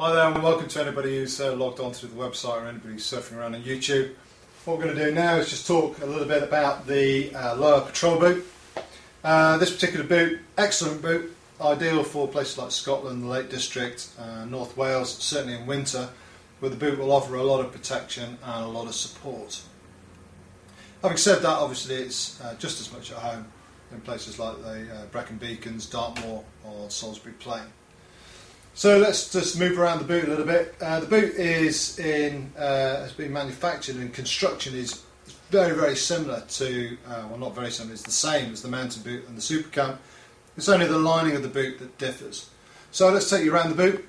Hi there and welcome to anybody who's logged on to the website or anybody who's surfing around on YouTube. What we're going to do now is just talk a little bit about the LOWA patrol boot. This particular boot, excellent boot, ideal for places like Scotland, the Lake District, North Wales, certainly in winter, where the boot will offer a lot of protection and a lot of support. Having said that, obviously it's just as much at home in places like the Brecon Beacons, Dartmoor or Salisbury Plain. So let's just move around the boot a little bit. The boot has been manufactured, and construction is very, very similar to, well, not very similar, it's the same as the mountain boot and the Super Camp. It's only the lining of the boot that differs. So let's take you around the boot.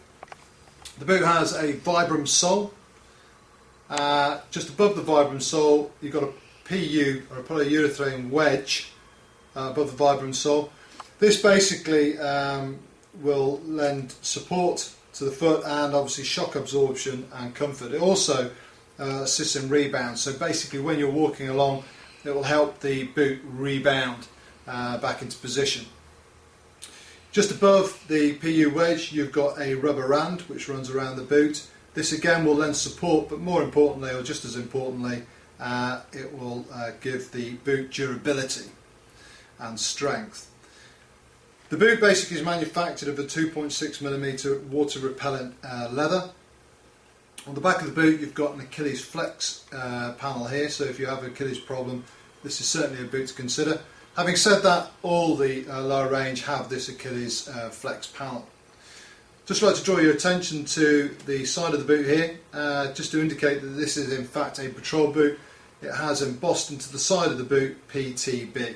The boot has a Vibram sole. Just above the Vibram sole, you've got a PU, or a polyurethane wedge, above the Vibram sole. This basically will lend support to the foot and obviously shock absorption and comfort. It also assists in rebound, so basically when you're walking along it will help the boot rebound back into position. Just above the PU wedge you've got a rubber rand which runs around the boot. This again will lend support, but more importantly, or just as importantly, it will give the boot durability and strength. The boot basically is manufactured of a 2.6mm water repellent leather. On the back of the boot you've got an Achilles flex panel here, so if you have an Achilles problem this is certainly a boot to consider. Having said that, all the LOWA range have this Achilles flex panel. Just like to draw your attention to the side of the boot here, just to indicate that this is in fact a patrol boot. It has embossed into the side of the boot PTB.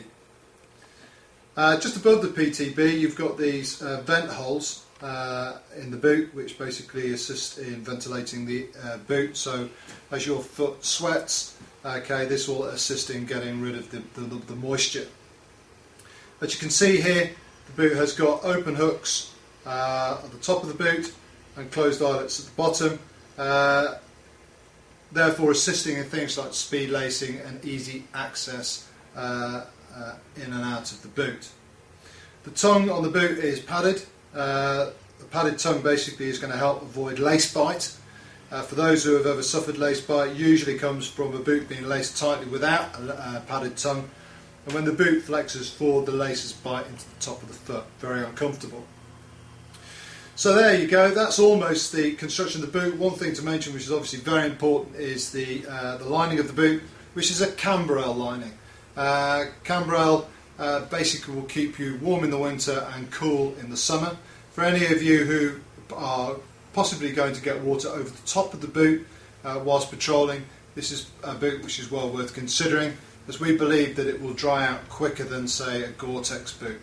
Just above the PTB you've got these vent holes in the boot which basically assist in ventilating the boot, so as your foot sweats, okay, this will assist in getting rid of the moisture. As you can see here, the boot has got open hooks at the top of the boot and closed eyelets at the bottom, therefore assisting in things like speed lacing and easy access in and out of the boot. The tongue on the boot is padded. The padded tongue basically is going to help avoid lace bite. For those who have ever suffered lace bite, it usually comes from a boot being laced tightly without a padded tongue, and when the boot flexes forward the laces bite into the top of the foot. Very uncomfortable. So there you go, that's almost the construction of the boot. One thing to mention which is obviously very important is the lining of the boot, which is a cambrel lining. Cambrel basically will keep you warm in the winter and cool in the summer. For any of you who are possibly going to get water over the top of the boot whilst patrolling, this is a boot which is well worth considering, as we believe that it will dry out quicker than say a Gore-Tex boot.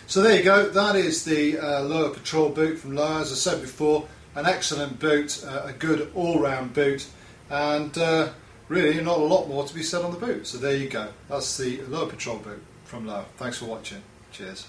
So there you go, that is the LOWA patrol boot from LOWA. As I said before, an excellent boot, a good all-round boot, and really not a lot more to be said on the boot. So there you go, that's the LOWA patrol boot from LOWA. Thanks for watching, cheers.